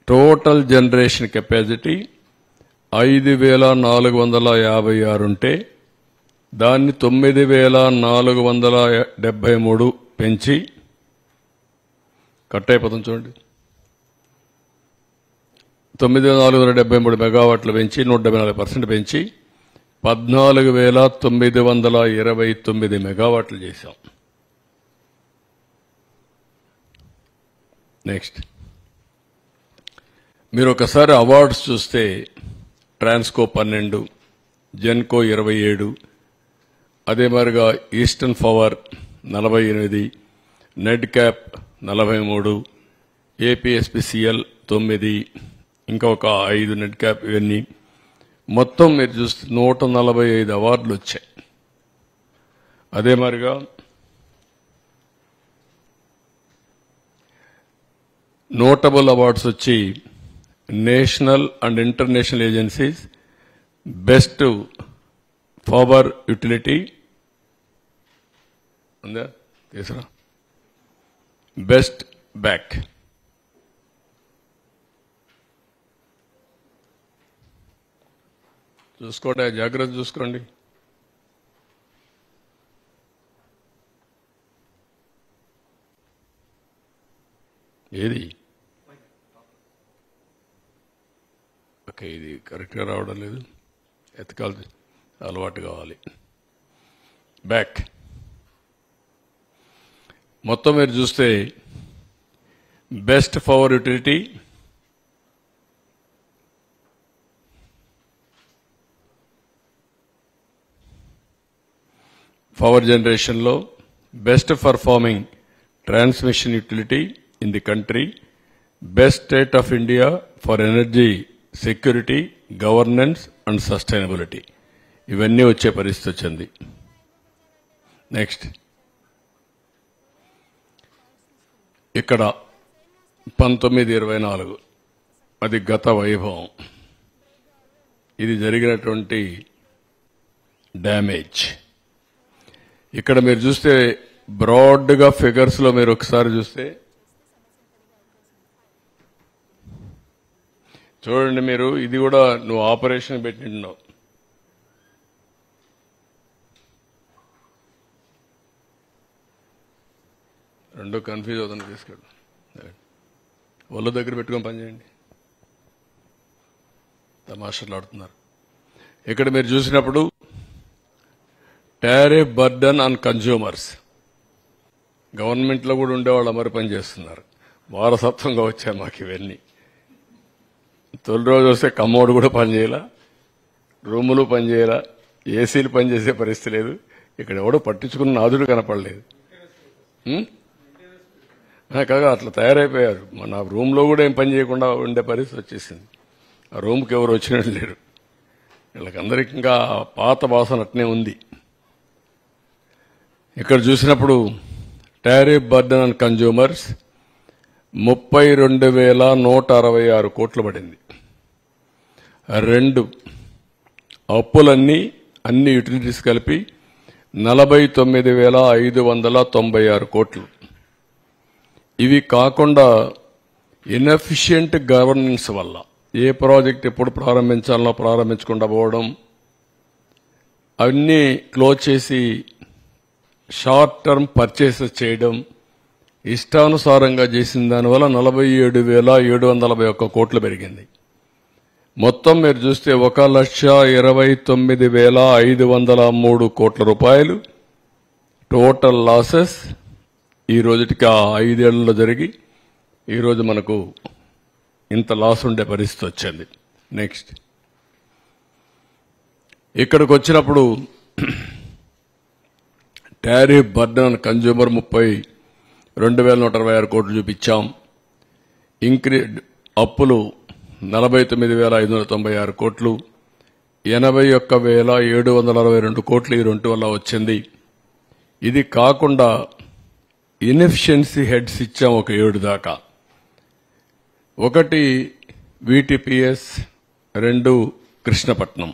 Total generation capacity 5,456 ఉంటే దాన్ని 9,473 పెంచి కట్ అయిపోతుంది చూడండి. 9,473 మెగావాట్లు పెంచి 174% పెంచి 14,929 మెగావాట్లు చేశాం. నెక్స్ట్ మీరు ఒకసారి అవార్డ్స్ చూస్తే ట్రాన్స్కో 12, జెన్కో 27, అదే మరిగా ఈస్టర్న్ పవర్ 48, నెడ్ క్యాప్ 43, ఏపీఎస్పీసీఎల్ 9, ఇంకా ఒక 5 నెడ్ క్యాప్, ఇవన్నీ మొత్తం మీరు చూస్తే 145 అవార్డులు వచ్చాయి. అదే మరిగా నోటబుల్ అవార్డ్స్ వచ్చి national and international agencies best power utility ఉందా తీసురా, బెస్ట్ బ్యాక్, చూసుకోండి, జాగ్రత్త చూసుకోండి. ఏది ఓకే, ఇది కరెక్ట్గా రావడం లేదు, ఎతకాలి, అలవాటు కావాలి. బ్యాక్ మొత్తం మీరు చూస్తే బెస్ట్ పవర్ యూటిలిటీ, పవర్ జనరేషన్లో best performing transmission utility in the country, best state of India for energy security, governance and sustainability, ఇవన్నీ వచ్చే పరిస్థితి వచ్చింది. నెక్స్ట్ ఇక్కడ 1924 అది గత వైభవం, ఇది జరిగినటువంటి డ్యామేజ్. ఇక్కడ మీరు చూస్తే బ్రాడ్గా ఫిగర్స్లో మీరు ఒకసారి చూస్తే చూడండి, మీరు ఇది కూడా నువ్వు ఆపరేషన్ పెట్టినావు, రెండో కన్ఫ్యూజ్ అవుతుంది, తీసుకెళ్ళు ఒళ్ళ దగ్గర పెట్టుకొని పనిచేయండి, తమాషాలు ఆడుతున్నారు. ఇక్కడ మీరు చూసినప్పుడు టారిఫ్ బర్డన్ ఆన్ కన్జ్యూమర్స్, గవర్నమెంట్లో కూడా ఉండేవాళ్ళు అమరు పని చేస్తున్నారు, వారసత్వంగా వచ్చాయి మాకు ఇవన్నీ. తొలి రోజు వస్తే కమ్మోడు కూడా పనిచేయాల, రూములు పనిచేయాల, ఏసీలు పనిచేసే పరిస్థితి లేదు. ఇక్కడ ఎవడో పట్టించుకున్న నాదుడు కనపడలేదు. కాగా అట్లా తయారైపోయారు. మన రూమ్లో కూడా ఏం పని చేయకుండా ఉండే పరిస్థితి వచ్చేసింది. ఆ రూమ్కి ఎవరు వచ్చినట్టు లేరు. వీళ్ళకందరికీ ఇంకా పాత వాసన అట్నే ఉంది. ఇక్కడ చూసినప్పుడు టారిఫ్ బర్డన్ ఆన్ కన్జ్యూమర్స్ 32,166 కోట్లు పడింది. 2 అప్పులన్నీ అన్ని యూటిలిటీస్ కలిపి 49,596 కోట్లు. ఇవి కాకుండా ఇన్ఎఫిషియంట్ గవర్నెన్స్ వల్ల ఏ ప్రాజెక్ట్ ఎప్పుడు ప్రారంభించాలో ప్రారంభించకుండా పోవడం, అవన్నీ క్లోజ్ చేసి షార్ట్ టర్మ్ పర్చేసెస్ చేయడం, ఇష్టానుసారంగా చేసిన దానివల్ల 47,741 కోట్లు పెరిగింది. మొత్తం మీరు చూస్తే 1,29,503 కోట్ల రూపాయలు టోటల్ లాసెస్ ఈ రోజుకి ఆ 5 ఏళ్లలో జరిగి ఈరోజు మనకు ఇంత లాస్ ఉండే పరిస్థితి వచ్చింది. నెక్స్ట్ ఇక్కడికి వచ్చినప్పుడు టారిఫ్ బర్డన్ ఆన్ కన్జ్యూమర్ 32,126 కోట్లు చూపించాం. అప్పులు 49,596 కోట్లు, 81,762 కోట్లు ఈ 2 వల్ల వచ్చింది. ఇది కాకుండా ఇన్ఎఫిషియన్సీ హెడ్స్ ఇచ్చాం ఒక 7 దాకా. 1 VTPS, 2 కృష్ణపట్నం.